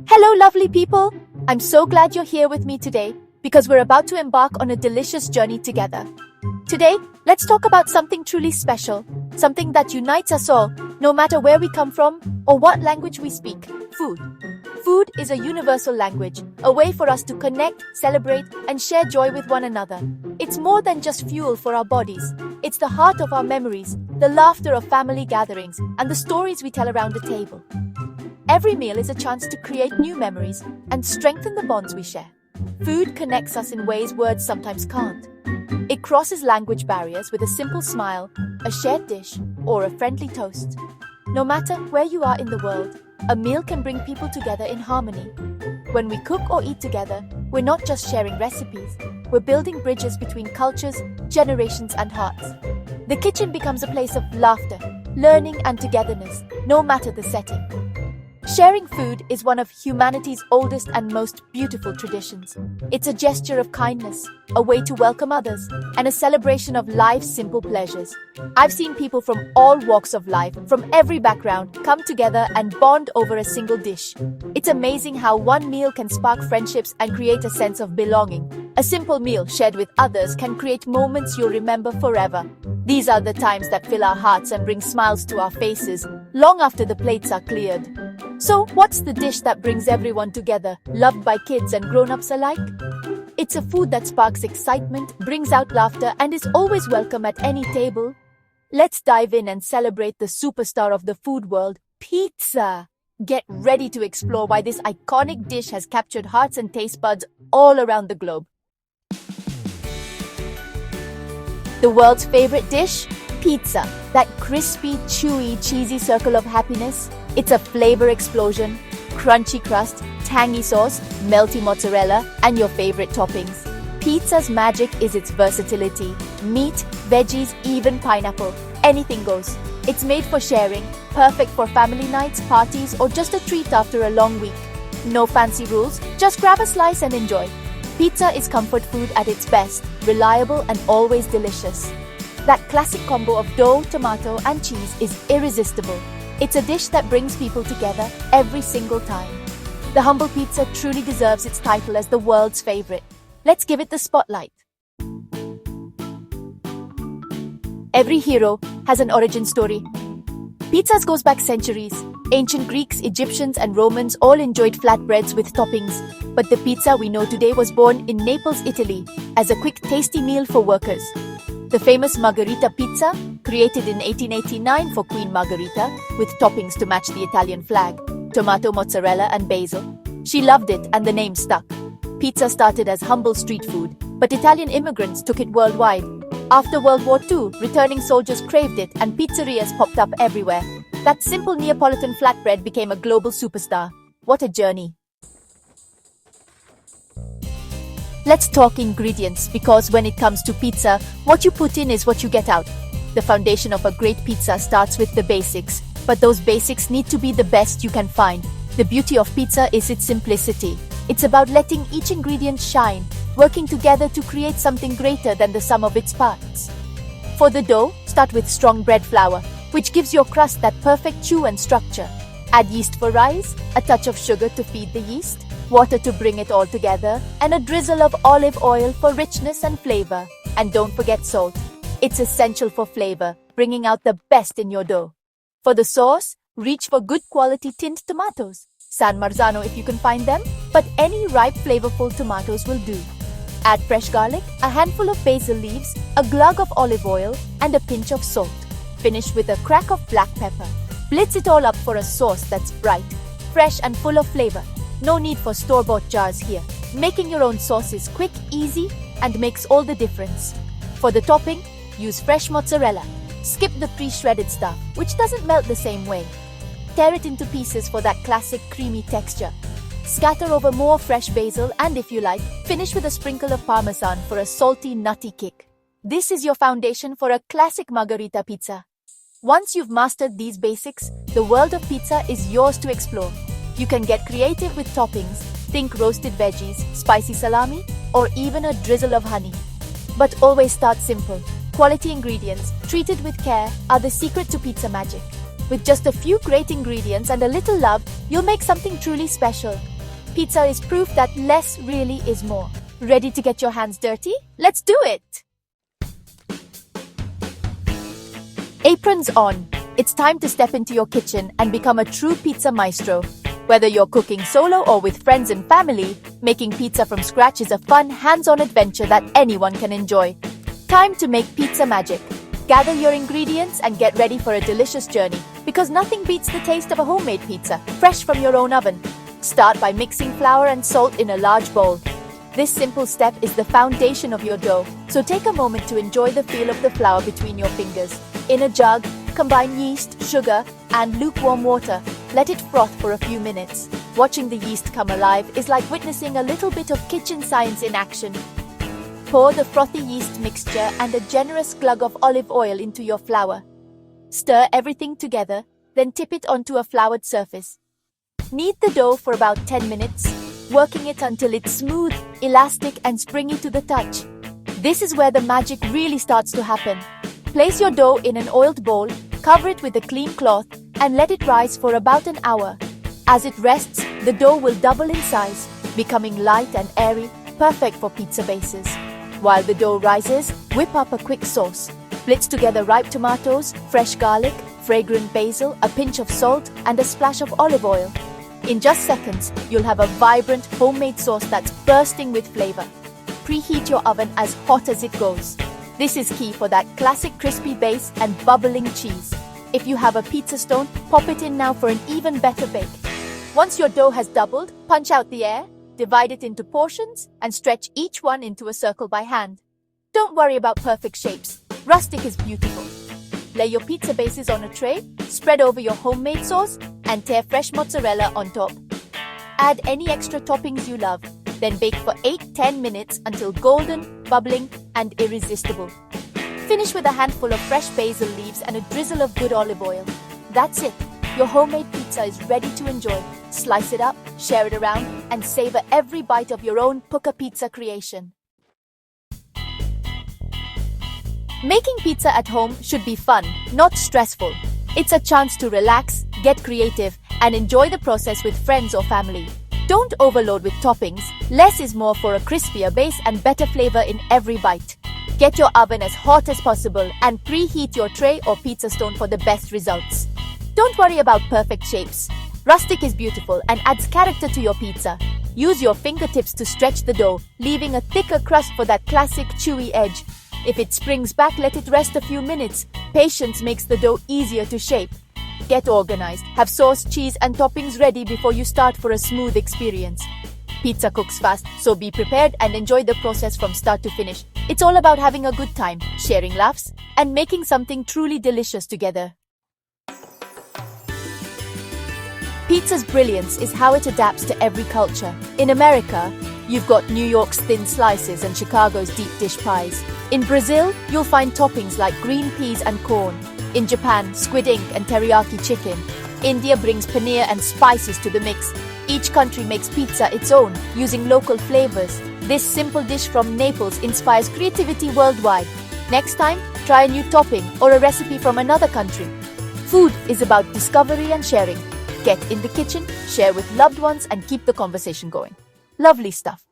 Hello, lovely people! I'm so glad you're here with me today because we're about to embark on a delicious journey together. Today, let's talk about something truly special, something that unites us all, no matter where we come from or what language we speak: food. Food is a universal language, a way for us to connect, celebrate, and share joy with one another. It's more than just fuel for our bodies. It's the heart of our memories, the laughter of family gatherings, and the stories we tell around the table. Every meal is a chance to create new memories and strengthen the bonds we share. Food connects us in ways words sometimes can't. It crosses language barriers with a simple smile, a shared dish, or a friendly toast. No matter where you are in the world, a meal can bring people together in harmony. When we cook or eat together, we're not just sharing recipes, we're building bridges between cultures, generations, and hearts. The kitchen becomes a place of laughter, learning, and togetherness, no matter the setting. Sharing food is one of humanity's oldest and most beautiful traditions. It's a gesture of kindness, a way to welcome others, and a celebration of life's simple pleasures. I've seen people from all walks of life, from every background, come together and bond over a single dish. It's amazing how one meal can spark friendships and create a sense of belonging. A simple meal shared with others can create moments you'll remember forever. These are the times that fill our hearts and bring smiles to our faces, long after the plates are cleared. So, what's the dish that brings everyone together, loved by kids and grown-ups alike? It's a food that sparks excitement, brings out laughter, and is always welcome at any table. Let's dive in and celebrate the superstar of the food world, pizza. Get ready to explore why this iconic dish has captured hearts and taste buds all around the globe. The world's favorite dish? Pizza. That crispy, chewy, cheesy circle of happiness. It's a flavor explosion, crunchy crust, tangy sauce, melty mozzarella, and your favorite toppings. Pizza's magic is its versatility. Meat, veggies, even pineapple. Anything goes. It's made for sharing, perfect for family nights, parties, or just a treat after a long week. No fancy rules, just grab a slice and enjoy. Pizza is comfort food at its best, reliable and always delicious. That classic combo of dough, tomato, and cheese is irresistible. It's a dish that brings people together every single time. The humble pizza truly deserves its title as the world's favorite. Let's give it the spotlight. Every hero has an origin story. Pizzas goes back centuries. Ancient Greeks, Egyptians, and Romans all enjoyed flatbreads with toppings. But the pizza we know today was born in Naples, Italy, as a quick, tasty meal for workers. The famous Margherita pizza, created in 1889 for Queen Margherita, with toppings to match the Italian flag, tomato, mozzarella, and basil. She loved it and the name stuck. Pizza started as humble street food, but Italian immigrants took it worldwide. After World War II, returning soldiers craved it and pizzerias popped up everywhere. That simple Neapolitan flatbread became a global superstar. What a journey! Let's talk ingredients, because when it comes to pizza, what you put in is what you get out. The foundation of a great pizza starts with the basics, but those basics need to be the best you can find. The beauty of pizza is its simplicity. It's about letting each ingredient shine, working together to create something greater than the sum of its parts. For the dough, start with strong bread flour, which gives your crust that perfect chew and structure. Add yeast for rise, a touch of sugar to feed the yeast, water to bring it all together, and a drizzle of olive oil for richness and flavor. And don't forget salt. It's essential for flavor, bringing out the best in your dough. For the sauce, reach for good quality tinned tomatoes. San Marzano if you can find them, but any ripe flavorful tomatoes will do. Add fresh garlic, a handful of basil leaves, a glug of olive oil, and a pinch of salt. Finish with a crack of black pepper. Blitz it all up for a sauce that's bright, fresh, and full of flavor. No need for store-bought jars here. Making your own sauce is quick, easy, and makes all the difference. For the topping, use fresh mozzarella. Skip the pre-shredded stuff, which doesn't melt the same way. Tear it into pieces for that classic creamy texture. Scatter over more fresh basil and, if you like, finish with a sprinkle of parmesan for a salty, nutty kick. This is your foundation for a classic margherita pizza. Once you've mastered these basics, the world of pizza is yours to explore. You can get creative with toppings. Think roasted veggies, spicy salami, or even a drizzle of honey. But always start simple. Quality ingredients, treated with care, are the secret to pizza magic. With just a few great ingredients and a little love, you'll make something truly special. Pizza is proof that less really is more. Ready to get your hands dirty? Let's do it! Aprons on. It's time to step into your kitchen and become a true pizza maestro. Whether you're cooking solo or with friends and family, making pizza from scratch is a fun, hands-on adventure that anyone can enjoy. Time to make pizza magic. Gather your ingredients and get ready for a delicious journey, because nothing beats the taste of a homemade pizza, fresh from your own oven. Start by mixing flour and salt in a large bowl. This simple step is the foundation of your dough, so take a moment to enjoy the feel of the flour between your fingers. In a jug, combine yeast, sugar, and lukewarm water. Let it froth for a few minutes. Watching the yeast come alive is like witnessing a little bit of kitchen science in action. Pour the frothy yeast mixture and a generous glug of olive oil into your flour. Stir everything together, then tip it onto a floured surface. Knead the dough for about 10 minutes, working it until it's smooth, elastic, and springy to the touch. This is where the magic really starts to happen. Place your dough in an oiled bowl, cover it with a clean cloth, and let it rise for about an hour. As it rests, the dough will double in size, becoming light and airy, perfect for pizza bases. While the dough rises, whip up a quick sauce. Blitz together ripe tomatoes, fresh garlic, fragrant basil, a pinch of salt, and a splash of olive oil. In just seconds, you'll have a vibrant, homemade sauce that's bursting with flavor. Preheat your oven as hot as it goes. This is key for that classic crispy base and bubbling cheese. If you have a pizza stone, pop it in now for an even better bake. Once your dough has doubled, punch out the air, divide it into portions, and stretch each one into a circle by hand. Don't worry about perfect shapes. Rustic is beautiful. Lay your pizza bases on a tray, spread over your homemade sauce, and tear fresh mozzarella on top. Add any extra toppings you love, then bake for 8-10 minutes until golden, bubbling, and irresistible. Finish with a handful of fresh basil leaves and a drizzle of good olive oil. That's it. Your homemade pizza is ready to enjoy. Slice it up, share it around, and savor every bite of your own puka pizza creation. Making pizza at home should be fun, not stressful. It's a chance to relax, get creative, and enjoy the process with friends or family. Don't overload with toppings. Less is more for a crispier base and better flavor in every bite. Get your oven as hot as possible and preheat your tray or pizza stone for the best results. Don't worry about perfect shapes. Rustic is beautiful and adds character to your pizza. Use your fingertips to stretch the dough, leaving a thicker crust for that classic chewy edge. If it springs back, let it rest a few minutes. Patience makes the dough easier to shape. Get organized. Have sauce, cheese, and toppings ready before you start for a smooth experience. Pizza cooks fast, so be prepared and enjoy the process from start to finish. It's all about having a good time, sharing laughs, and making something truly delicious together. Pizza's brilliance is how it adapts to every culture. In America, you've got New York's thin slices and Chicago's deep dish pies. In Brazil, you'll find toppings like green peas and corn. In Japan, squid ink and teriyaki chicken. India brings paneer and spices to the mix. Each country makes pizza its own, using local flavors. This simple dish from Naples inspires creativity worldwide. Next time, try a new topping or a recipe from another country. Food is about discovery and sharing. Get in the kitchen, share with loved ones, and keep the conversation going. Lovely stuff.